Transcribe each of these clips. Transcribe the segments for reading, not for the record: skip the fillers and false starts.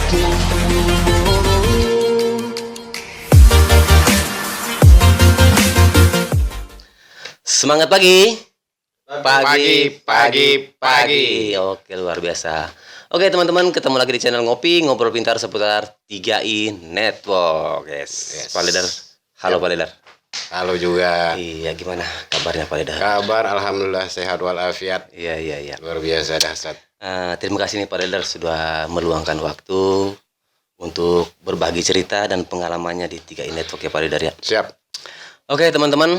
Semangat pagi. Pagi. Oke, luar biasa. Oke, teman-teman, ketemu lagi di channel Ngopi, ngobrol pintar seputar 3i Network. Yes. Pak Leader. Halo, Pak Leader. Halo juga. Iya, gimana kabarnya, Pak Leader? Kabar alhamdulillah sehat walafiat. Iya. Luar biasa dahsyat. Terima kasih nih Pak Leader sudah meluangkan waktu untuk berbagi cerita dan pengalamannya di 3i Network ya Pak Leader ya. Siap. Oke, teman-teman.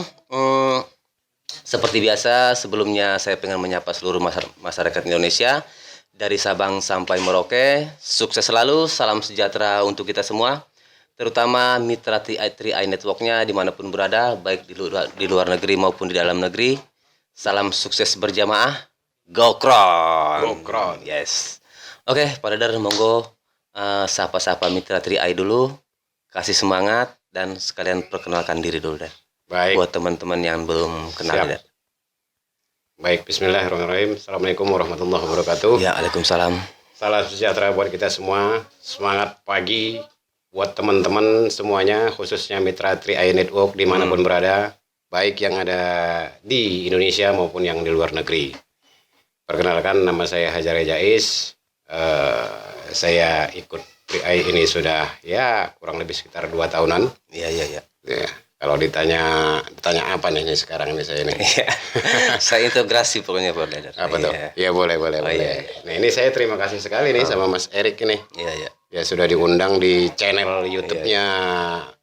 Seperti biasa, sebelumnya saya pengen menyapa seluruh masyarakat Indonesia dari Sabang sampai Merauke. Sukses selalu, salam sejahtera untuk kita semua, terutama mitra 3i Network-nya dimanapun berada, baik di luar negeri maupun di dalam negeri. Salam sukses berjamaah. Go Kron. Yes. Oke, Pak Dadar, monggo sapa-sapa mitra 3i dulu, kasih semangat dan sekalian perkenalkan diri dulu deh. Baik. Buat teman-teman yang belum kenal. Baik, bismillahirrahmanirrahim. Assalamualaikum warahmatullahi wabarakatuh. Ya, waalaikumsalam. Salam sejahtera buat kita semua. Semangat pagi buat teman-teman semuanya, khususnya mitra 3i Network dimanapun berada, baik yang ada di Indonesia maupun yang di luar negeri. Perkenalkan, nama saya Hajar Jais. Saya ikut 3i ini sudah ya kurang lebih sekitar 2 tahunan. Iya. Ya. Kalau ditanya apa nih sekarang ini saya nih? Saya integrasi pokoknya Pak Leader. Apa tuh? Ya boleh. Iya. Nah ini saya terima kasih sekali nih sama Mas Erik ini. Iya. Ya sudah diundang di channel YouTube-nya.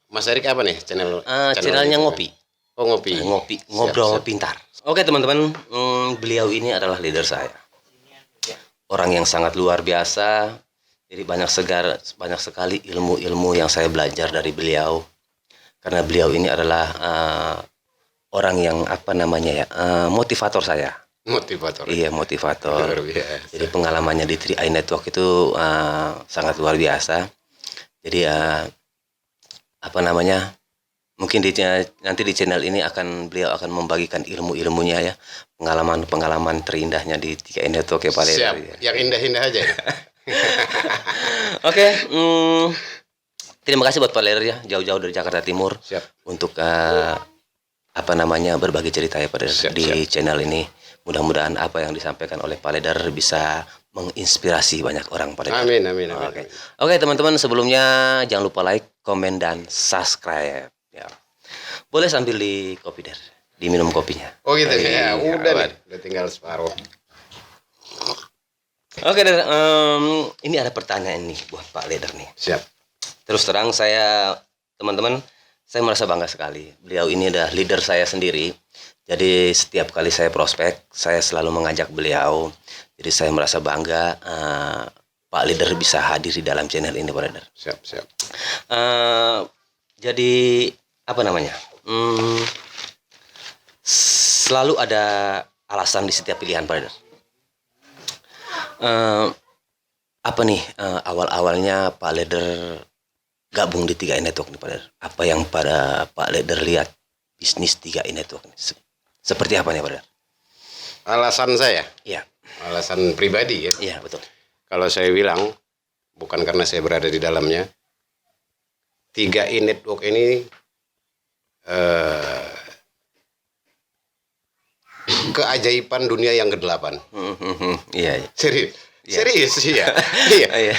Mas Erik apa nih channelnya Ngopi. Oh Ngopi. Ngopi, ngobrol pintar. Oke teman-teman, beliau ini adalah leader saya. Orang yang sangat luar biasa. Jadi banyak sekali ilmu-ilmu yang saya belajar dari beliau. Karena beliau ini adalah orang yang motivator saya. Motivator. Iya, motivator. Luar biasa. Jadi pengalamannya di 3i Network itu sangat luar biasa. Jadi mungkin nanti di channel ini beliau akan membagikan ilmu-ilmunya ya, pengalaman terindahnya di 3i Network ya Pak Leader. Siap. Yang indah-indah aja. Oke. Terima kasih buat Pak Leader ya, jauh-jauh dari Jakarta Timur. Siap. Untuk berbagi cerita ya Pak Leader di channel ini. Mudah-mudahan apa yang disampaikan oleh Pak Leader bisa menginspirasi banyak orang Pak Leader. Amin. Oke, teman-teman, sebelumnya jangan lupa like, komen, dan subscribe ya. Boleh sambil di kopi der, diminum kopinya. Oh gitu ya, udah tinggal separuh. Oke, der, ini ada pertanyaan nih buat Pak Leader nih. Siap. Terus terang teman-teman, saya merasa bangga sekali. Beliau ini adalah leader saya sendiri. Jadi setiap kali saya prospek, saya selalu mengajak beliau. Jadi saya merasa bangga Pak Leader bisa hadir di dalam channel ini Pak Leader. Siap. Jadi selalu ada alasan di setiap pilihan Pak Leader. Awal-awalnya Pak Leader gabung di 3i Network nih Pak Leader. Apa yang pada Pak Leader lihat bisnis 3i Network ini? Seperti apa nih Pak Leader? Alasan saya? Iya. Alasan pribadi ya? Iya, betul. Kalau saya bilang, bukan karena saya berada di dalamnya, 3i Network ini keajaiban dunia yang ke-8. Iya. Serius ya. Iya.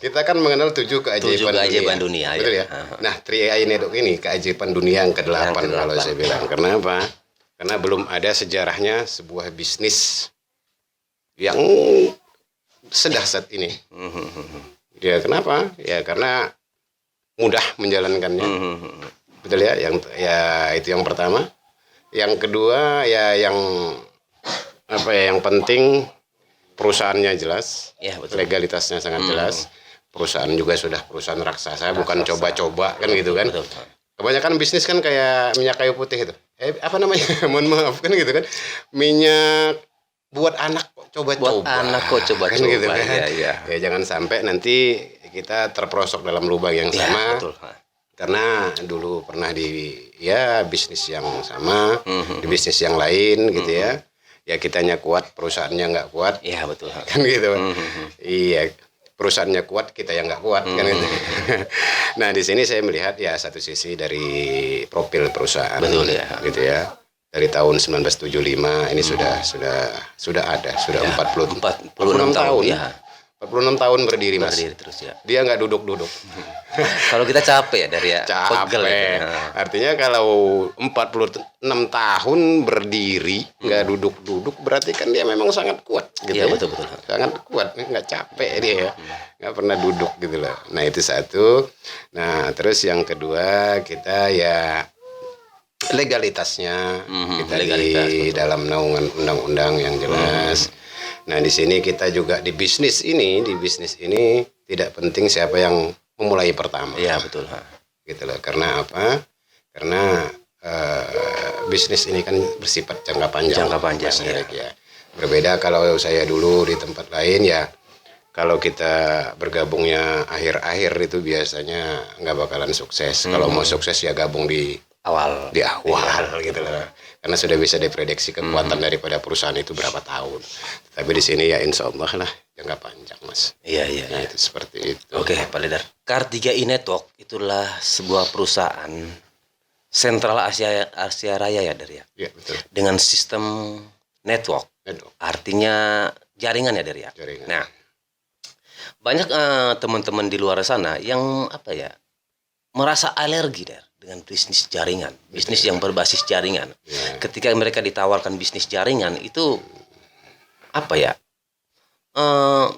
Kita kan mengenal 7 keajaiban dunia. Betul ya. Nah, 3i Network ini keajaiban dunia yang ke-8 kalau saya bilang. Kenapa? Karena belum ada sejarahnya sebuah bisnis yang sedahsyat ini. Ya kenapa? Ya karena mudah menjalankannya. Betul ya. Itu yang pertama. Yang kedua yang penting perusahaannya jelas, ya, betul. Legalitasnya sangat jelas. Perusahaan juga sudah perusahaan raksasa, bukan coba-coba kan gitu kan. Betul. Kebanyakan bisnis kan kayak minyak kayu putih itu. Mohon maaf kan gitu kan. Minyak buat anak kok coba-coba. Kan gitu kan. Ya, jangan sampai nanti kita terperosok dalam lubang yang sama. Betul. Karena dulu pernah di bisnis yang sama, di bisnis yang lain gitu ya. Ya kitanya kuat, perusahaannya nggak kuat. Iya betul. Kan gitu. Iya. perusahaannya kuat, kita yang nggak kuat kan gitu. Nah di sini saya melihat ya satu sisi dari profil perusahaan, Betul ya. gitu ya. Dari tahun 1975 ini sudah ada, sudah 46 tahun. Ya. 46 tahun berdiri, Mas. Berdiri terus ya. Dia nggak duduk-duduk. Kalau kita capek ya dari ya. Pegel Capek. ya. Artinya kalau 46 tahun berdiri nggak duduk-duduk berarti kan dia memang sangat kuat gitu Iya, ya. betul. Sangat kuat, nggak capek dia ya. Nggak pernah duduk gitu loh. Nah, itu satu. Nah, terus yang kedua kita ya legalitasnya kita legalitas, di dalam naungan undang-undang yang jelas. Nah, di sini kita juga di bisnis ini tidak penting siapa yang memulai pertama. Iya, betul. Gitu loh. Karena apa? Karena bisnis ini kan bersifat jangka panjang. Jangka panjang, Mas ya. Erik, ya. Berbeda kalau saya dulu di tempat lain ya. Kalau kita bergabungnya akhir-akhir itu biasanya nggak bakalan sukses. Kalau mau sukses ya gabung di Awal. gitu loh. Karena sudah bisa diprediksi kekuatan daripada perusahaan itu berapa tahun. Tapi di sini ya insya Allah lah jangka panjang, Mas. Iya. Nah, itu seperti itu. Oke, Pak Ledar. Kar3i Network itulah sebuah perusahaan sentral Asia Raya ya, Dar ya. Iya, betul. Dengan sistem network. Artinya jaringan ya, Dar ya. Jaringan. Nah, banyak teman-teman di luar sana yang merasa alergi, Dar, dengan bisnis jaringan, bisnis yang berbasis jaringan. Ya. Ketika mereka ditawarkan bisnis jaringan itu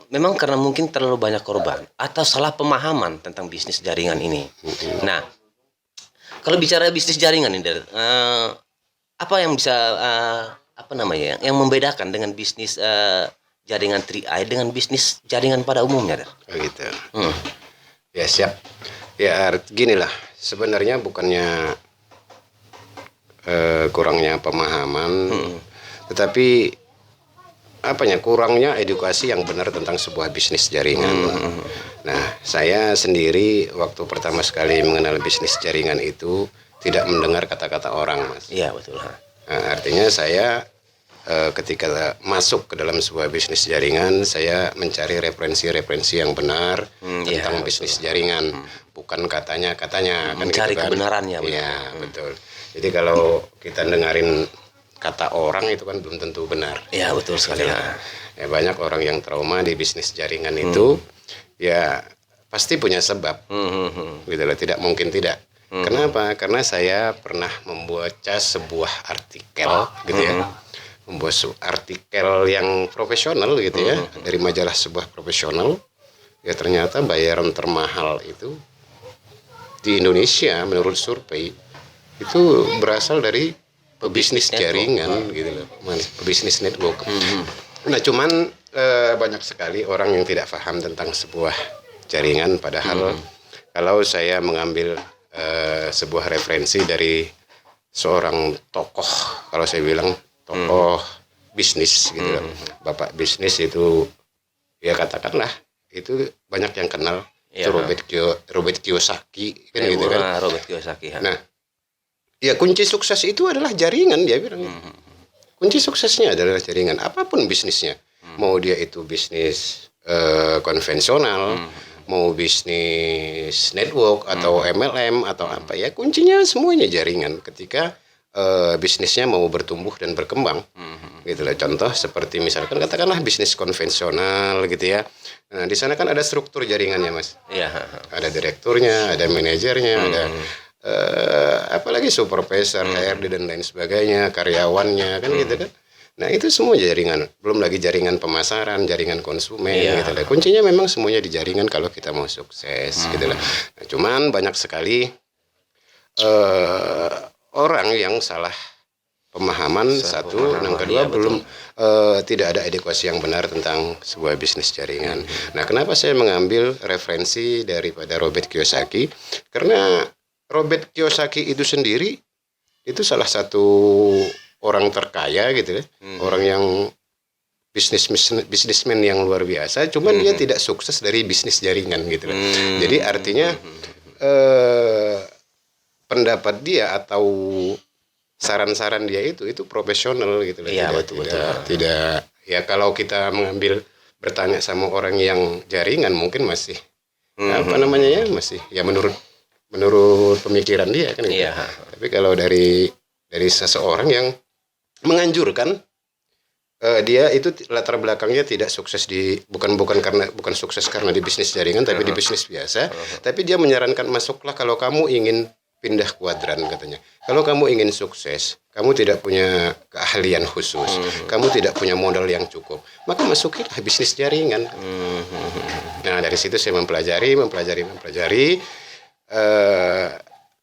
memang karena mungkin terlalu banyak korban atau salah pemahaman tentang bisnis jaringan ini. Nah, kalau bicara bisnis jaringan ini, Dar, apa yang bisa yang membedakan dengan bisnis jaringan 3i dengan bisnis jaringan pada umumnya, Dar? Oh, gitu. Ya, siap. Ya, gini lah. Sebenarnya bukannya kurangnya pemahaman, tetapi kurangnya edukasi yang benar tentang sebuah bisnis jaringan. Nah, saya sendiri waktu pertama sekali mengenal bisnis jaringan itu tidak mendengar kata-kata orang, Mas. Iya, betul. Nah, artinya saya ketika masuk ke dalam sebuah bisnis jaringan, saya mencari referensi-referensi yang benar tentang bisnis jaringan, bukan katanya-katanya. Mencari kan, kebenarannya. Iya, betul. Jadi kalau kita dengerin kata orang itu kan belum tentu benar. Iya, betul sekali. Ya, banyak orang yang trauma di bisnis jaringan itu, ya pasti punya sebab, gitu loh. Tidak mungkin tidak. Kenapa? Karena saya pernah membaca sebuah artikel, gitu ya. Membuat artikel yang profesional gitu ya, dari majalah sebuah profesional. Ya ternyata bayaran termahal itu di Indonesia menurut survei itu berasal dari pebisnis jaringan gitu loh, pebisnis network. Nah, cuman banyak sekali orang yang tidak paham tentang sebuah jaringan, padahal kalau saya mengambil sebuah referensi dari seorang tokoh, kalau saya bilang tokoh bisnis gitu kan. Bapak bisnis itu ya katakanlah itu banyak yang kenal, itu Robert Kiyosaki kan gitu kan. Robert Kiyosaki. Nah, ya kunci sukses itu adalah jaringan, dia bilang. Kunci suksesnya adalah jaringan, apapun bisnisnya. Mau dia itu bisnis konvensional, mau bisnis network atau MLM atau apa ya, kuncinya semuanya jaringan ketika bisnisnya mau bertumbuh dan berkembang. Gitu lah. Contoh seperti misalkan katakanlah bisnis konvensional gitu ya. Nah, di sana kan ada struktur jaringannya, Mas. Iya. Ada direkturnya, ada manajernya, ada apalagi supervisor, HRD dan lain sebagainya, karyawannya kan gitu kan. Nah, itu semua jaringan. Belum lagi jaringan pemasaran, jaringan konsumen gitu lah. Kuncinya memang semuanya di jaringan kalau kita mau sukses gitu lah. Nah, cuman banyak sekali orang yang salah pemahaman yang kedua belum tidak ada edukasi yang benar tentang sebuah bisnis jaringan. Nah, kenapa saya mengambil referensi daripada Robert Kiyosaki? Karena Robert Kiyosaki itu sendiri itu salah satu orang terkaya gitu ya, orang yang bisnismen yang luar biasa. Cuman dia tidak sukses dari bisnis jaringan gitu. Jadi artinya pendapat dia atau saran-saran dia itu profesional gitu loh. Iya, betul. Tidak ya, kalau kita mengambil bertanya sama orang yang jaringan mungkin masih apa namanya ya, masih ya menurut pemikiran dia kan gitu. Iya. Tapi kalau dari seseorang yang menganjurkan dia itu latar belakangnya tidak sukses bukan sukses karena di bisnis jaringan tapi di bisnis biasa, tapi dia menyarankan masuklah kalau kamu ingin pindah kuadran katanya. Kalau kamu ingin sukses, kamu tidak punya keahlian khusus, kamu tidak punya modal yang cukup, maka masukilah bisnis jaringan. Nah, dari situ saya mempelajari.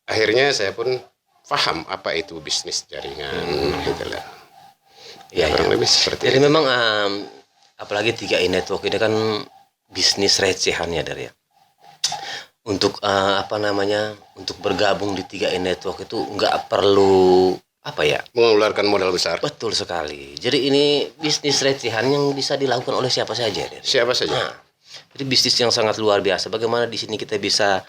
Akhirnya saya pun paham apa itu bisnis jaringan, gitulah. Ya, kurang lebih seperti jadi itu. memang apalagi 3i Network ini kan bisnis recehan ya dari ya. Untuk untuk bergabung di 3i Network itu nggak perlu mengeluarkan modal besar. Betul sekali. Jadi ini bisnis recehan yang bisa dilakukan oleh siapa saja. Siapa saja. Nah, jadi bisnis yang sangat luar biasa. Bagaimana di sini kita bisa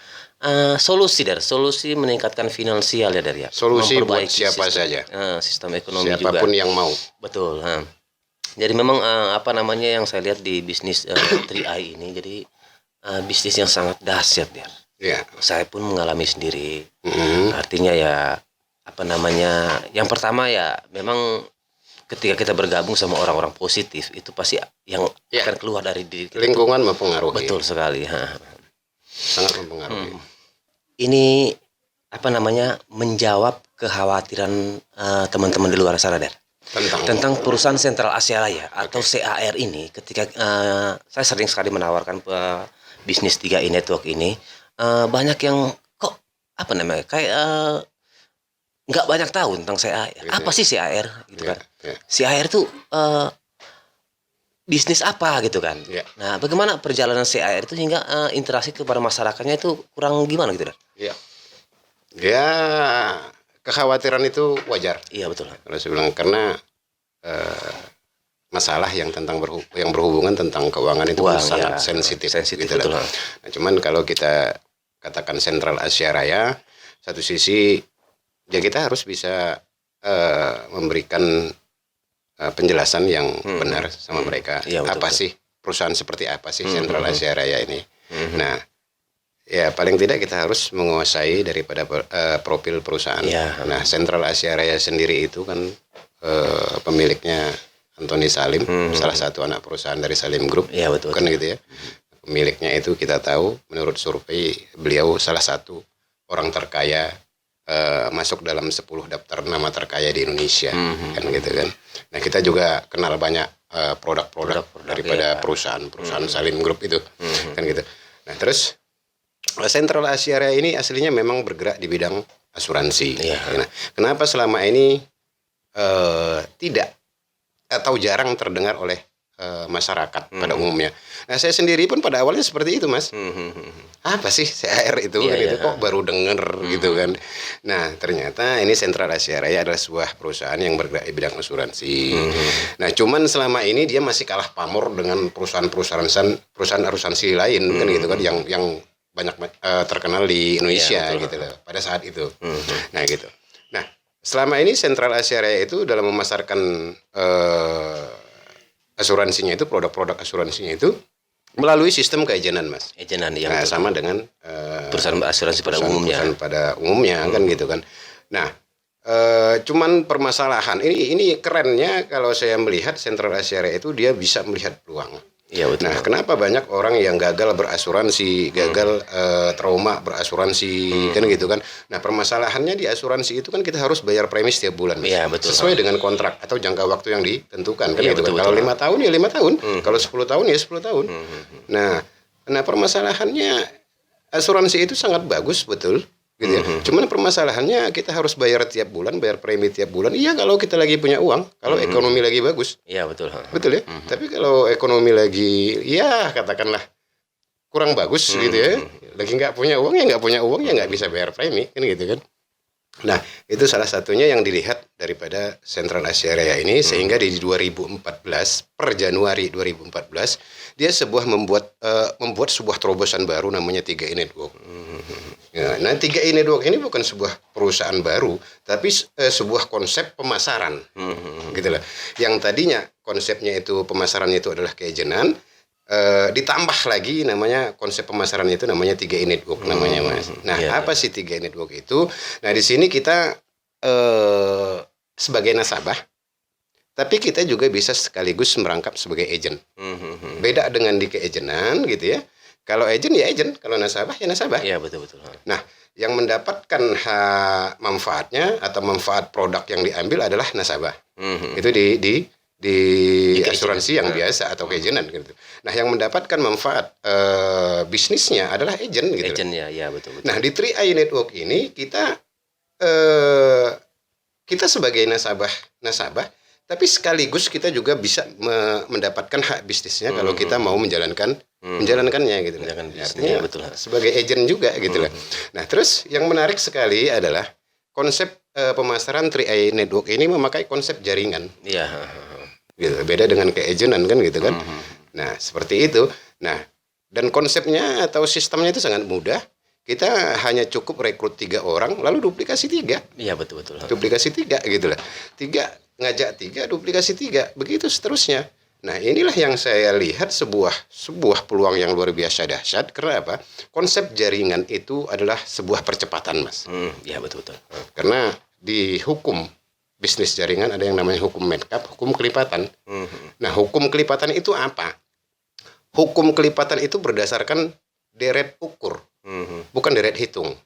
solusi meningkatkan finansial ya dari ya. Solusi buat siapa saja. Sistem ekonomi siapapun juga. yang mau. Betul. Jadi memang yang saya lihat di bisnis 3i ini, jadi bisnis yang sangat dahsyat ya. Ya. Saya pun mengalami sendiri. Artinya ya yang pertama ya memang ketika kita bergabung sama orang-orang positif itu pasti yang akan keluar dari diri kita. Lingkungan mempengaruhi. Betul sekali. Sangat mempengaruhi. Ini menjawab kekhawatiran teman-teman di luar sana tentang perusahaan Sentral Asia Raya atau CAR ini. Ketika saya sering sekali menawarkan bisnis 3i Network ini, banyak yang kok kayak nggak banyak tahu tentang CAR. Apa sih CAR gitu kan? CAR itu bisnis apa gitu kan? Nah, bagaimana perjalanan CAR itu hingga interaksi kepada masyarakatnya itu kurang gimana gitu kan? Ya, kekhawatiran itu wajar. Iya, betul. Kalau saya bilang karena masalah yang berhubungan tentang keuangan itu sangat sensitif gitu. Betul. Nah, cuman kalau kita katakan Sentral Asia Raya, satu sisi ya kita harus bisa memberikan penjelasan yang benar sama mereka. Iya, betul, apa sih perusahaan seperti apa sih Sentral Asia Raya ini? Nah, ya paling tidak kita harus menguasai daripada profil perusahaan. Nah, Sentral Asia Raya sendiri itu kan pemiliknya Antoni Salim, salah satu anak perusahaan dari Salim Group. Iya, betul. Kan gitu ya. Pemiliknya itu kita tahu menurut survei beliau salah satu orang terkaya, masuk dalam 10 daftar nama terkaya di Indonesia, kan gitu kan. Nah, kita juga kenal banyak produk-produk daripada perusahaan Salim Group itu, kan gitu. Nah, terus Sentral Asia Raya ini aslinya memang bergerak di bidang asuransi. Nah, kenapa selama ini tidak atau jarang terdengar oleh masyarakat pada umumnya? Nah, saya sendiri pun pada awalnya seperti itu, Mas. Apa sih CAR itu? Kok baru denger gitu kan? Nah, ternyata ini Sentral Asia Raya adalah sebuah perusahaan yang bergerak di bidang asuransi. Nah, cuman selama ini dia masih kalah pamor dengan perusahaan asuransi lain, kan gitu kan, yang banyak terkenal di Indonesia gitu loh pada saat itu. Nah, gitu. Nah, selama ini Sentral Asia Raya itu dalam memasarkan asuransinya itu, produk-produk asuransinya itu melalui sistem keejenan, Mas. Ejenan yang sama dengan perusahaan asuransi pada umumnya. Kan gitu kan. Nah, cuman permasalahan ini kerennya kalau saya melihat Sentral Asia Raya itu dia bisa melihat peluang. Iya, betul. Nah, kenapa banyak orang yang gagal berasuransi, gagal trauma berasuransi, kan gitu kan. Nah, permasalahannya di asuransi itu kan kita harus bayar premi setiap bulan. Iya, betul. Sesuai dengan kontrak atau jangka waktu yang ditentukan, kan gitu betul, kan. Kalau 5 tahun ya 5 tahun, kalau 10 tahun ya 10 tahun. Nah, permasalahannya asuransi itu sangat bagus, betul. Gitu ya. Cuman permasalahannya kita harus bayar tiap bulan, bayar premi tiap bulan. Iya, kalau kita lagi punya uang, kalau ekonomi lagi bagus. Iya, betul. Betul ya. Tapi kalau ekonomi lagi ya katakanlah kurang bagus gitu ya, lagi nggak punya uang ya nggak bisa bayar premi, kan gitu kan. Nah, itu salah satunya yang dilihat daripada Sentral Asia Raya ini, sehingga di 2014 per Januari 2014 dia membuat sebuah terobosan baru namanya 3i Network. Ya, nah 3i Network ini bukan sebuah perusahaan baru, tapi sebuah konsep pemasaran, gitu loh. Yang tadinya konsepnya itu pemasarannya itu adalah keejenan, Ditambah lagi namanya konsep pemasaran itu namanya 3i Network namanya Mas. Nah, apa sih 3i Network itu? Nah, di sini kita sebagai nasabah, tapi kita juga bisa sekaligus merangkap sebagai agent. Beda dengan di keagenan gitu ya. Kalau agent ya agent, kalau nasabah ya nasabah. Iya, betul. Nah, yang mendapatkan manfaatnya atau manfaat produk yang diambil adalah nasabah. Itu di asuransi yang biasa atau keagenan gitu. Nah, yang mendapatkan manfaat bisnisnya adalah agent gitu. Agent ya, betul. Nah, di 3i Network ini kita sebagai nasabah, tapi sekaligus kita juga bisa mendapatkan hak bisnisnya kalau kita mau menjalankannya gitu. Artinya betul. Sebagai agent juga gitu lah. Nah, terus yang menarik sekali adalah konsep pemasaran 3i Network ini memakai konsep jaringan. Iya. Gitu. Beda dengan keagenan kan gitu kan. Nah, seperti itu. Nah, dan konsepnya atau sistemnya itu sangat mudah. Kita hanya cukup rekrut 3 orang, lalu duplikasi 3. Iya, betul. Duplikasi 3 gitu lah. 3 ngajak 3, duplikasi 3, begitu seterusnya. Nah, inilah yang saya lihat sebuah peluang yang luar biasa dahsyat. Karena apa? Konsep jaringan itu adalah sebuah percepatan, Mas. Iya, betul. Karena di hukum bisnis jaringan ada yang namanya hukum Metcalfe, hukum kelipatan. Nah, hukum kelipatan itu apa? Hukum kelipatan itu berdasarkan deret ukur, bukan deret hitung.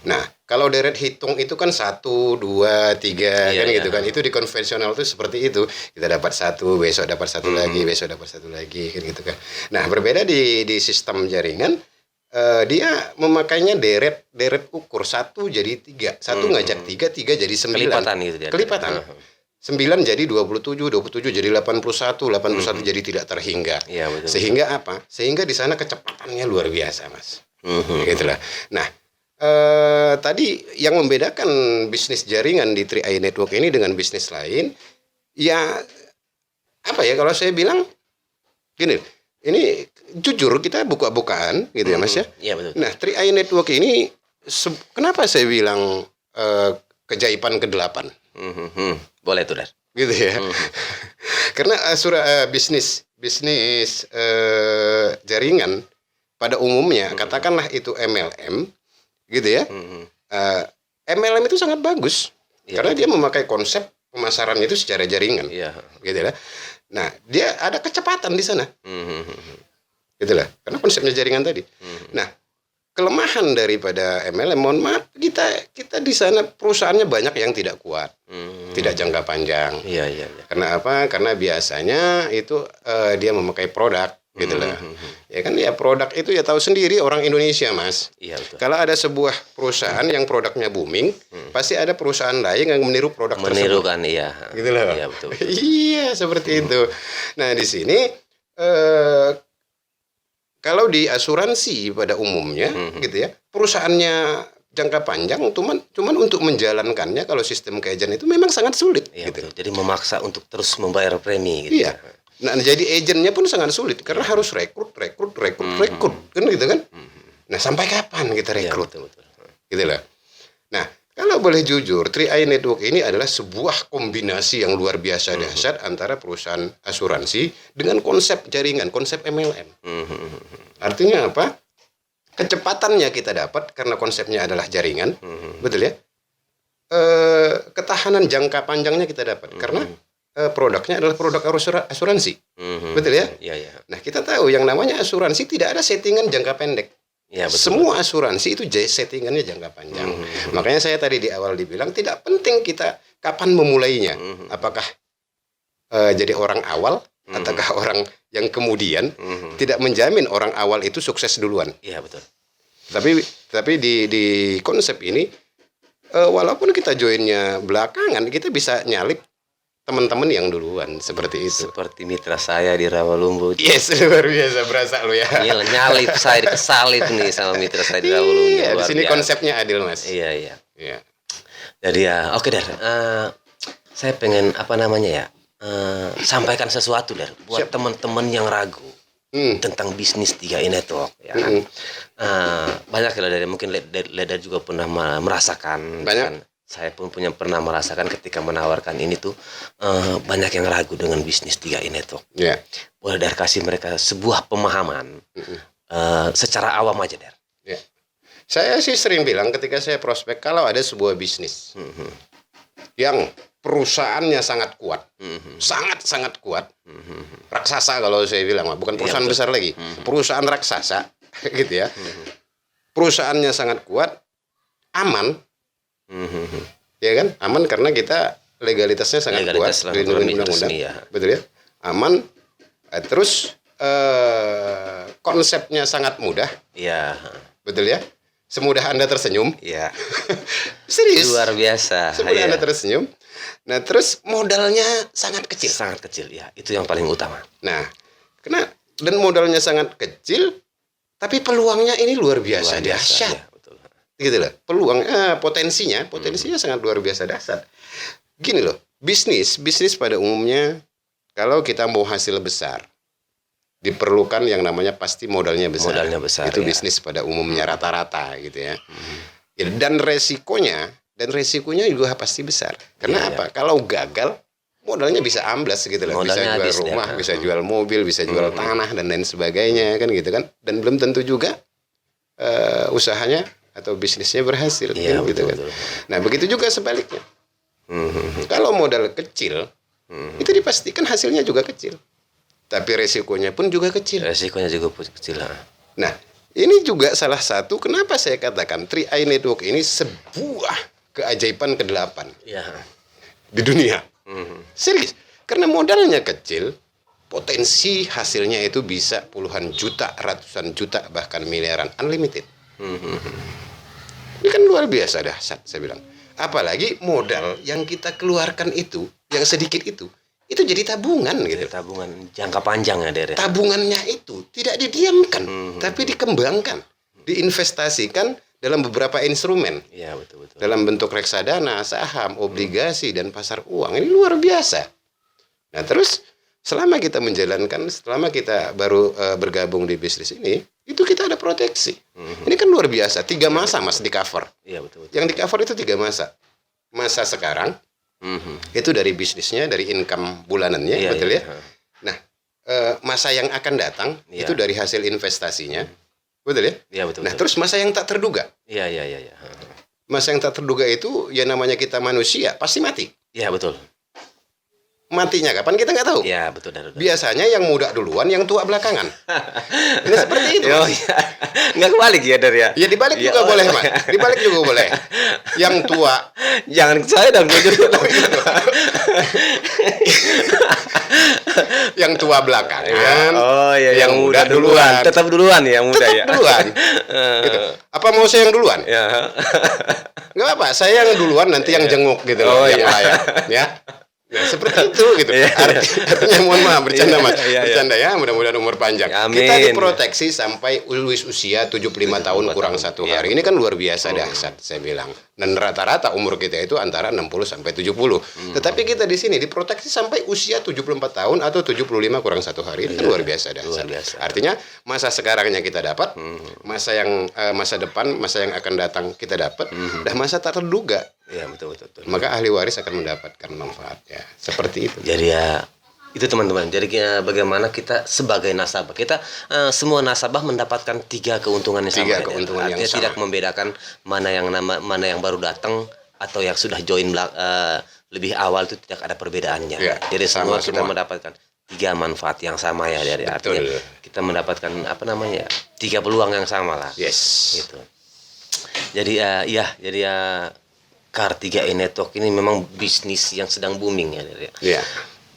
Nah, kalau deret hitung itu kan 1, 2, 3 kan gitu kan. Itu di konvensional itu seperti itu. Kita dapat 1, besok dapat 1 lagi, besok dapat 1 lagi kan gitu kan. Nah, berbeda di sistem jaringan, dia memakainya deret ukur 1 jadi 3, 1 ngajak 3, 3 jadi 9. Kelipatan gitu ya. Kelipatan. 9 jadi 27, 27 jadi 81, 81 jadi tidak terhingga. Iya, betul. Sehingga apa? Sehingga di sana kecepatannya luar biasa, Mas. Gitulah. Nah, tadi yang membedakan bisnis jaringan di 3i Network ini dengan bisnis lain, ya apa ya kalau saya bilang gini, ini jujur kita buka-bukaan gitu ya Mas ya. Iya, betul. Nah, 3i Network ini kenapa saya bilang keajaiban ke-8? Boleh tuh, Dar. Gitu ya. Karena bisnis jaringan pada umumnya katakanlah itu MLM gitu ya. MLM itu sangat bagus karena dia memakai konsep pemasaran itu secara jaringan. Gitu ya. Nah, dia ada kecepatan di sana. Gitu lah. Karena konsepnya jaringan tadi. Nah, kelemahan daripada MLM, mohon maaf, kita di sana perusahaannya banyak yang tidak kuat, tidak jangka panjang. Iya. Karena apa? Karena biasanya itu dia memakai produk, gitu lah. Ya kan, ya produk itu ya tahu sendiri orang Indonesia, Mas. Iya, betul. Kalau ada sebuah perusahaan yang produknya booming, pasti ada perusahaan lain yang meniru produk tersebut. Menirukan, iya. Gitu loh. Iya, betul. Iya, seperti itu. Nah, di sini kalau di asuransi pada umumnya gitu ya, perusahaannya jangka panjang cuman untuk menjalankannya kalau sistem keagen itu memang sangat sulit. Iya, gitu. betul. Jadi memaksa untuk terus membayar premi gitu. Iya. Nah, jadi agennya pun sangat sulit karena harus rekrut kan gitu kan. Nah, sampai kapan kita rekrut? Iya, betul. Gitu lah. Nah, kalau boleh jujur, 3i Network ini adalah sebuah kombinasi yang luar biasa dahsyat antara perusahaan asuransi dengan konsep jaringan, konsep MLM. Artinya apa? Kecepatannya kita dapat karena konsepnya adalah jaringan, betul ya? Ketahanan jangka panjangnya kita dapat karena produknya adalah produk asuransi, betul ya? Iya. Nah, kita tahu yang namanya asuransi tidak ada settingan jangka pendek. Ya, betul, semua asuransi itu settingannya jangka panjang. Makanya saya tadi di awal dibilang tidak penting kita kapan memulainya. Apakah jadi orang awal ataukah orang yang kemudian, tidak menjamin orang awal itu sukses duluan. Iya, betul. Tapi di konsep ini walaupun kita joinnya belakangan, kita bisa nyalip teman-teman yang duluan seperti itu. Seperti mitra saya di Rawalumbu. Yes, luar biasa, berasa lu ya. Iya, nyalip saya kesalip nih sama mitra saya di Rawalumbu. Iya, di sini konsepnya adil, Mas. Iya. Jadi ya, oke, Dar. Saya pengen sampaikan sesuatu, Dar, buat teman-teman yang ragu tentang bisnis 3i Network ya kan. Banyak lah dari mungkin Leda juga pernah merasakan banyak. saya pun pernah merasakan ketika menawarkan ini tuh banyak yang ragu dengan bisnis 3i Network. Ya. Boleh Der kasih mereka sebuah pemahaman secara awam aja Der. Ya. Saya sih sering bilang ketika saya prospek, kalau ada sebuah bisnis yang perusahaannya sangat kuat, sangat kuat, raksasa kalau saya bilang, bukan perusahaan besar lagi, perusahaan raksasa, gitu ya. Perusahaannya sangat kuat, aman, ya kan? Aman karena kita legalitasnya sangat kuat, dilindungi undang-undang, ya. Betul ya? Aman, terus konsepnya sangat mudah, ya. Betul ya? Semudah Anda tersenyum, ya. Serius, luar biasa. Semudah Anda tersenyum. Nah, terus modalnya sangat kecil, ya. Itu yang paling utama. Nah, dan modalnya sangat kecil, tapi peluangnya ini luar biasa dahsyat. Ya, betul. Gitu loh. Potensinya sangat luar biasa dahsyat. Gini loh, bisnis pada umumnya kalau kita mau hasil besar, diperlukan yang namanya pasti modalnya besar. Itu bisnis pada umumnya rata-rata gitu ya. Dan resikonya juga pasti besar. Karena apa? Kalau gagal, modalnya bisa amblas gitu loh. Bisa jual rumah, bisa jual mobil, bisa jual tanah dan lain sebagainya kan gitu kan. Dan belum tentu juga usahanya atau bisnisnya berhasil kan, gitu kan. Nah, begitu juga sebaliknya. Kalau modal kecil, itu dipastikan hasilnya juga kecil. Tapi resikonya pun juga kecil. Nah, ini juga salah satu kenapa saya katakan 3i Network ini sebuah keajaiban ke-8 di dunia. Serius, karena modalnya kecil, potensi hasilnya itu bisa puluhan juta, ratusan juta, bahkan miliaran, unlimited. Ini kan luar biasa dahsyat, saya bilang. Apalagi modal yang kita keluarkan itu, yang sedikit itu jadi tabungan gitu. Tabungan jangka panjang ya Der. Tabungannya itu tidak didiamkan, tapi dikembangkan, diinvestasikan dalam beberapa instrumen. Iya, betul. Dalam bentuk reksadana, saham, obligasi, dan pasar uang. Ini luar biasa. Nah, terus selama kita baru bergabung di bisnis ini, itu kita ada proteksi. Ini kan luar biasa. 3 masa Mas di cover. Iya, betul. Yang di cover itu 3 masa. Masa sekarang, itu dari bisnisnya, dari income bulanannya, betul ya? Nah, masa yang akan datang, itu dari hasil investasinya. Betul ya? Iya, betul. Nah, terus masa yang tak terduga. Iya. Masa yang tak terduga itu, ya namanya kita manusia, pasti mati. Iya, betul. Matinya kapan kita nggak tahu. Iya, betul. Biasanya yang muda duluan, yang tua belakangan. Ini seperti itu. Oh, iya. Nggak kebalik ya, Der ya? Ya dibalik juga boleh, Mas. Dibalik juga boleh. Yang tua. Jangan saya dan gue juga. Yang tua belakangan. Oh iya, yang muda duluan. Tetap duluan ya, muda ya. Tetap duluan. Gitu. Apa mau saya yang duluan? Ya. Nggak apa, saya yang duluan, nanti yang jenguk gitu loh, yang layak. Ya. Nah, seperti itu gitu. Artinya mohon maaf, bercanda Mas. Bercanda ya, mudah-mudahan umur panjang. Amin. Kita diproteksi sampai usia 75 tahun kurang 1 hari. Ini kan luar biasa dahsyat, saya bilang. Dan rata-rata umur kita itu antara 60 sampai 70. Tetapi kita di sini diproteksi sampai usia 74 tahun atau 75 kurang 1 hari. Ini kan luar biasa dahsyat. Artinya masa sekarangnya kita dapat, masa depan, masa yang akan datang kita dapat, dan masa tak terduga. Iya, betul. Maka ahli waris akan mendapatkan manfaatnya. Seperti itu. Jadi ya itu teman-teman. Jadi bagaimana kita sebagai nasabah, kita semua nasabah mendapatkan 3 keuntungan yang sama. Artinya tidak membedakan mana yang baru datang atau yang sudah join lebih awal, itu tidak ada perbedaannya. Ya, jadi semua kita mendapatkan 3 manfaat yang sama ya, dari artinya kita mendapatkan 3 peluang yang sama lah. Yes. Gitu. Jadi Car 3i Network ini memang bisnis yang sedang booming ya, Der. Iya.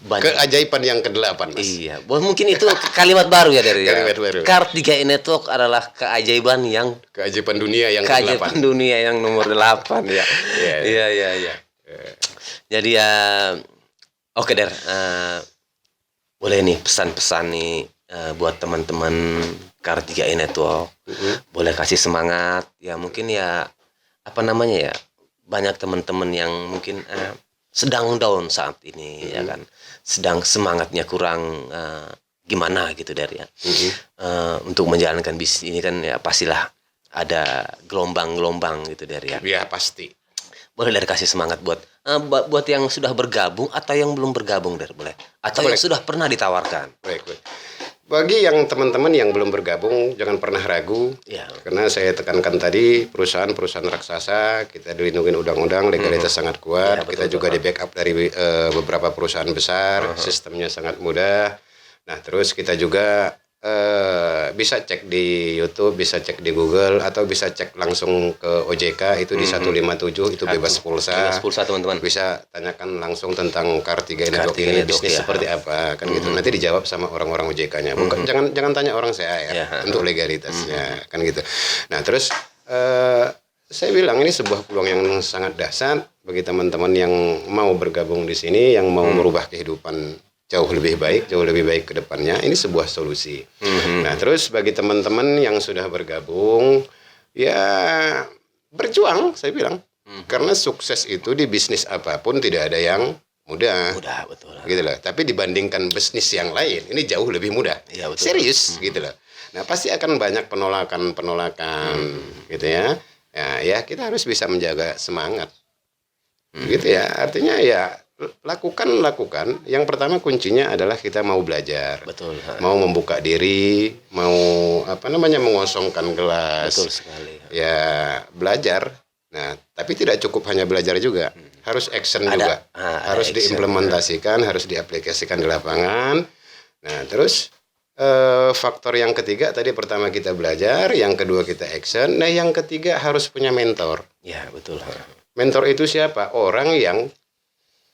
Keajaiban yang ke-8, Mas. Iya, mungkin itu kalimat baru ya, Der. Kalimat baru. Car 3i Network adalah keajaiban dunia yang ke-8. Keajaiban dunia yang nomor 8 ya. Iya. Jadi oke, Der. Boleh nih pesan-pesan nih buat teman-teman Car 3i Network. Boleh kasih semangat ya, mungkin ya banyak teman-teman yang mungkin sedang down saat ini ya kan, sedang semangatnya kurang gimana gitu, Der ya. Untuk menjalankan bisnis ini kan ya pastilah ada gelombang-gelombang gitu, Der ya. Ya pasti. Boleh dari kasih semangat buat buat yang sudah bergabung atau yang belum bergabung, Der, boleh. Atau yang sudah pernah ditawarkan. Baik. Bagi yang teman-teman yang belum bergabung, jangan pernah ragu. Ya. Karena saya tekankan tadi, perusahaan-perusahaan raksasa, kita dilindungi undang-undang, legalitas sangat kuat. Ya, betul, kita juga di backup dari beberapa perusahaan besar, sistemnya sangat mudah. Nah, terus kita juga bisa cek di YouTube, bisa cek di Google, atau bisa cek langsung ke OJK, itu di 157, itu bebas pulsa. Bebas pulsa, teman-teman. Bisa tanyakan langsung tentang Kartiga Network Kartiga ini, Network, bisnis ya. seperti apa, kan gitu. Nanti dijawab sama orang-orang OJK-nya. Bukan, jangan tanya orang saya ya, untuk legalitasnya, kan gitu. Nah, terus saya bilang ini sebuah peluang yang sangat dahsyat bagi teman-teman yang mau bergabung di sini, yang mau merubah kehidupan jauh lebih baik ke depannya. Ini sebuah solusi. Nah, terus bagi teman-teman yang sudah bergabung, ya berjuang, saya bilang. Karena sukses itu di bisnis apapun tidak ada yang mudah. Mudah, betul. Gitu loh. Tapi dibandingkan bisnis yang lain, ini jauh lebih mudah. Iya, betul. Serius, gitu loh. Nah, pasti akan banyak penolakan, gitu ya. Ya, kita harus bisa menjaga semangat. Gitu ya. Artinya ya lakukan. Yang pertama kuncinya adalah kita mau belajar. Betul. Mau membuka diri, mau mengosongkan gelas. Betul sekali. Ya, belajar. Nah, tapi tidak cukup hanya belajar juga. Harus action juga. Harus action. Diimplementasikan, harus diaplikasikan di lapangan. Nah, terus faktor yang ketiga tadi, pertama kita belajar, yang kedua kita action. Nah, yang ketiga harus punya mentor. Ya, betul. Mentor itu siapa? Orang yang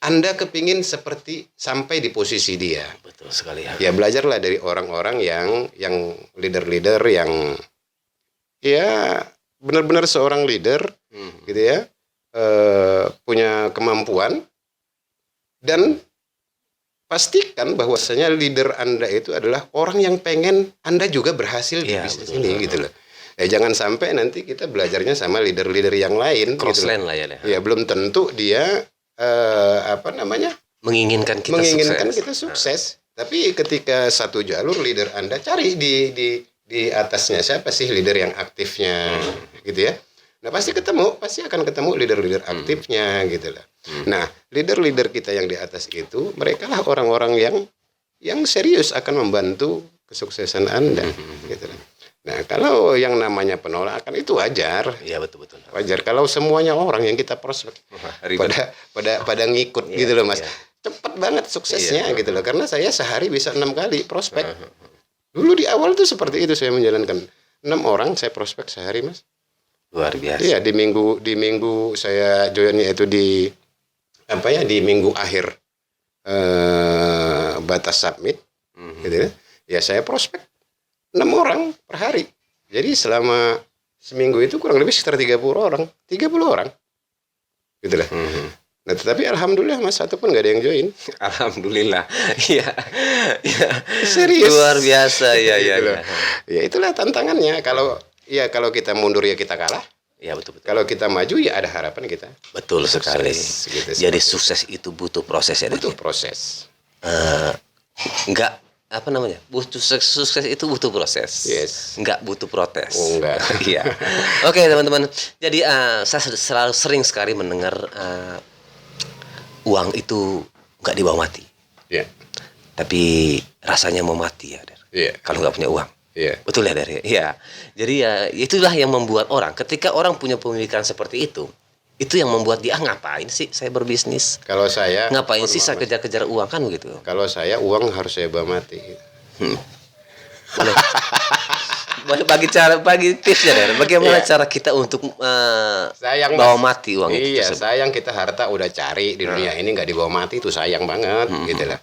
Anda kepingin seperti sampai di posisi dia. Betul sekali. Ya, belajarlah dari orang-orang yang leader-leader yang ya benar-benar seorang leader, gitu ya, punya kemampuan, dan pastikan bahwasanya leader Anda itu adalah orang yang pengen Anda juga berhasil di bisnis ini, gitu loh. Jangan sampai nanti kita belajarnya sama leader-leader yang lain. Crossland gitu lah ya. Ya, belum tentu dia menginginkan kita sukses. Tapi ketika satu jalur leader Anda, cari di atasnya siapa sih leader yang aktifnya, gitu ya. Nah, pasti akan ketemu leader-leader aktifnya, gitu lah. Nah, leader-leader kita yang di atas itu, mereka lah orang-orang yang serius akan membantu kesuksesan Anda, gitu lah. Nah, kalau yang namanya penolakan itu wajar. Iya, betul. Wajar kalau semuanya orang yang kita prospek pada ngikut, gitu loh, Mas. Cepat banget suksesnya, gitu loh. Karena saya sehari bisa 6 kali prospek. Dulu di awal tuh seperti itu saya menjalankan. 6 orang saya prospek sehari, Mas. Luar biasa. Iya, di minggu saya joinnya itu di minggu akhir batas submit, gitu ya. Ya, saya prospek 6 orang per hari. Jadi selama seminggu itu kurang lebih sekitar 30 orang. Gitu lah. Nah, tetapi alhamdulillah, Mas, satu pun gak ada yang join. Alhamdulillah. Iya. Serius. Luar biasa. Iya. Ya, itulah tantangannya. Kalau kita mundur ya kita kalah. Ya, betul. Kalau kita maju ya ada harapan kita. Betul sekali. Gitu, jadi sukses itu butuh proses ya. Butuh proses. Butuh sukses itu butuh proses. Yes. Enggak butuh protes. Oh, enggak. Iya. Oke, teman-teman. Jadi saya selalu sering sekali mendengar uang itu enggak dibawa mati. Iya. Tapi rasanya mau mati ya, Der. Iya. Kalau enggak punya uang. Iya. Betul ya, Der? Iya. Jadi ya itulah yang membuat orang, ketika orang punya pemikiran seperti itu yang membuat dia ngapain sih saya berbisnis? Kalau saya Ngapain sih saya kejar-kejar uang, kan begitu? Kalau saya uang harus saya bawa mati. Bagi tipsnya, Der. Bagaimana cara kita untuk bawa mati uang itu? Iya, sayang kita harta udah cari di dunia ini nggak dibawa mati, itu sayang banget, gitu lah.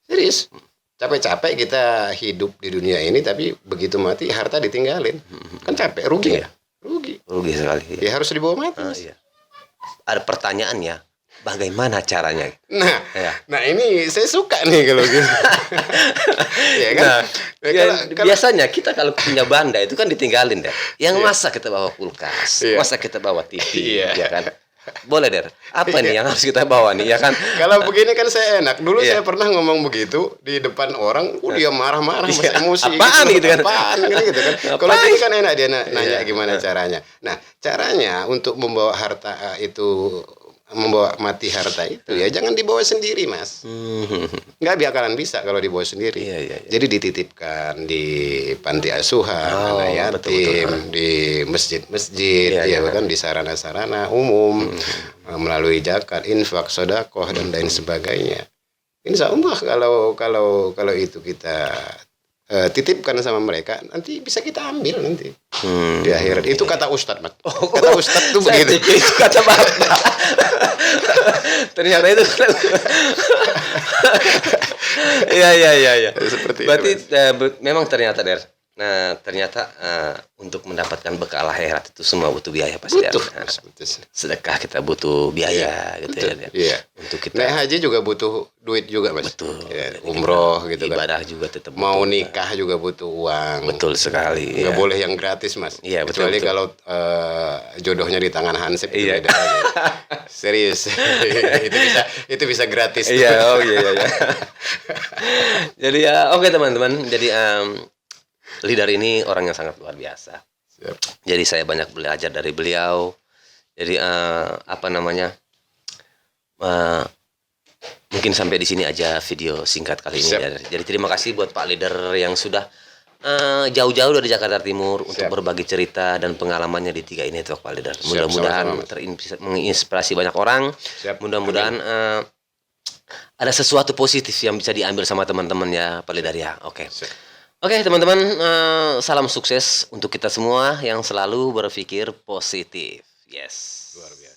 Serius. Capek-capek kita hidup di dunia ini, tapi begitu mati harta ditinggalin. Kan capek, rugi ya? Rugi sekali. Ya harus dibawa mati. Iya. Ada pertanyaannya, bagaimana caranya? Nah ini saya suka nih kalau gitu. Ya kan? Biasanya kita kalau punya banda itu kan ditinggalin, deh. Yang masa kita bawa kulkas, masa kita bawa TV, ya kan? Boleh Der. Apa nih yang harus kita bawa nih ya kan? Kalau begini kan saya enak. Dulu Iya. saya pernah ngomong begitu di depan orang, dia marah-marah, masih Iya. emosi. Apaan gitu kan? Apaan gitu kan? Kalau Apaan? gini kan enak dia nanya Iya. gimana caranya. Nah, caranya untuk membawa harta itu, membawa mati harta itu ya jangan dibawa sendiri, Mas. Nggak bakalan bisa kalau dibawa sendiri. Iya, iya, iya. Jadi dititipkan di panti asuhan, Oh, anak betul, yatim, betul. di masjid-masjid, Iya, ya iya. kan di sarana-sarana umum, melalui zakat, infak, sedekah dan lain sebagainya. Insya Allah kalau itu kita titipkan sama mereka, nanti bisa kita ambil nanti di akhirat. Itu kata Ustadz, Mas. Kata Ustadz tuh Saya begitu. pikir itu kata Bapak. Ternyata itu. Iya. Seperti itu, Berarti Mas. memang ternyata Der. Nah, ternyata untuk mendapatkan bekal akhirat itu semua butuh biaya pasti. Der. Butuh, Nah, Mas, betul. sedekah kita butuh biaya gitu Betul, ya. Der. iya. Untuk kita Naik haji juga butuh duit juga, Mas. betul. Ya, umroh gitu kan. Ibadah juga tetap Mau butuh. nikah juga butuh uang. Betul sekali. Nggak ya. boleh yang gratis, Mas. Iya, betul, Kecuali betul. kalau jodohnya di tangan Hansip itu Iya. beda lagi. Serius. itu bisa gratis. Iya, iya. Jadi ya oke teman-teman. Jadi leader ini orang yang sangat luar biasa. Siap. Jadi saya banyak belajar dari beliau. Jadi apa namanya? Mungkin sampai di sini aja video singkat kali ini. Siap. Jadi terima kasih buat Pak Leader yang sudah jauh-jauh dari Jakarta Timur untuk Siap. berbagi cerita dan pengalamannya di 3i Network, Pak Leader. Siap, Mudah-mudahan sama-sama, Mas. menginspirasi banyak orang. Siap. Mudah-mudahan ada sesuatu positif yang bisa diambil sama teman-teman ya, Pak Leader ya. Oke. Siap. Oke teman-teman, salam sukses untuk kita semua yang selalu berpikir positif. Yes. Luar biasa.